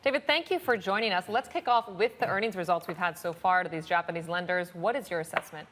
David, thank you for joining us. Let's kick off with the earnings results we've had so far to these Japanese lenders. What is your assessment?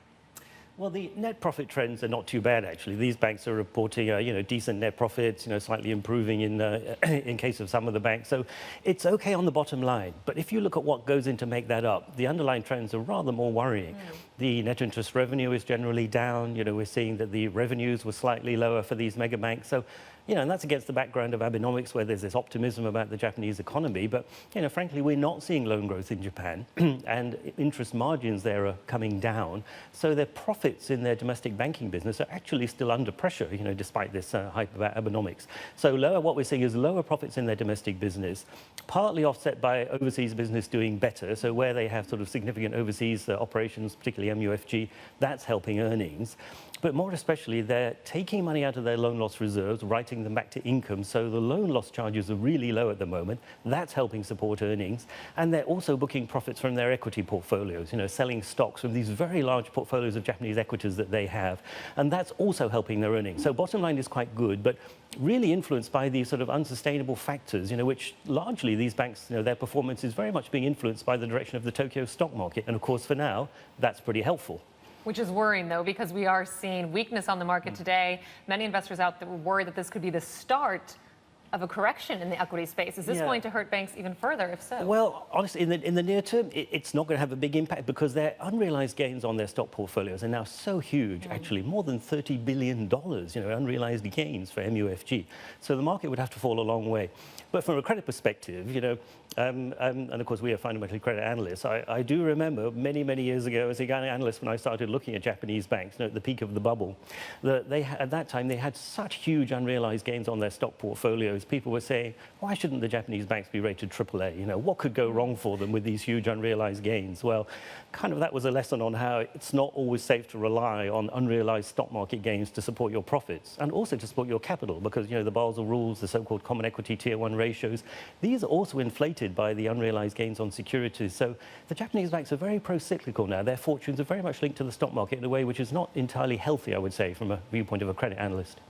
Well, the net profit trends are not too bad, actually. These banks are reporting, decent net profits, slightly improving in case of some of the banks. So it's okay on the bottom line. But if you look at what goes in to make that up, the underlying trends are rather more worrying. The net interest revenue is generally down. We're seeing that the revenues were slightly lower for these mega banks. So, and that's against the background of Abenomics, where there's this optimism about the Japanese economy. But, frankly, we're not seeing loan growth in Japan, and interest margins there are coming down. So their profits in their domestic banking business are actually still under pressure, despite this hype about Abenomics. So what we're seeing is lower profits in their domestic business, partly offset by overseas business doing better. So where they have sort of significant overseas operations, particularly MUFG, that's helping earnings. But more especially, they're taking money out of their loan loss reserves, writing them back to income. So the loan loss charges are really low at the moment. That's helping support earnings. And they're also booking profits from their equity portfolios, selling stocks from these very large portfolios of Japanese equities that they have. And that's also helping their earnings. So bottom line is quite good, but really influenced by these sort of unsustainable factors, which largely these banks, their performance is very much being influenced by the direction of the Tokyo stock market. And of course, for now, that's pretty helpful. Which is worrying, though, because we are seeing weakness on the market today. Many investors out there were worried that this could be the start of a correction in the equity space. Is this going to hurt banks even further, if so? Well, honestly, in the near term, it's not going to have a big impact because their unrealized gains on their stock portfolios are now so huge, actually, more than $30 billion, unrealized gains for MUFG. So the market would have to fall a long way. But from a credit perspective, and of course, we are fundamentally credit analysts. I do remember many, many years ago as a young analyst when I started looking at Japanese banks, at the peak of the bubble, at that time, they had such huge unrealized gains on their stock portfolios. People were saying, why shouldn't the Japanese banks be rated AAA? What could go wrong for them with these huge unrealized gains? Well, kind of that was a lesson on how it's not always safe to rely on unrealized stock market gains to support your profits and also to support your capital because, the Basel rules, the so-called common equity tier 1 ratios, these are also inflated by the unrealized gains on securities. So the Japanese banks are very pro-cyclical now. Their fortunes are very much linked to the stock market in a way which is not entirely healthy, I would say, from a viewpoint of a credit analyst.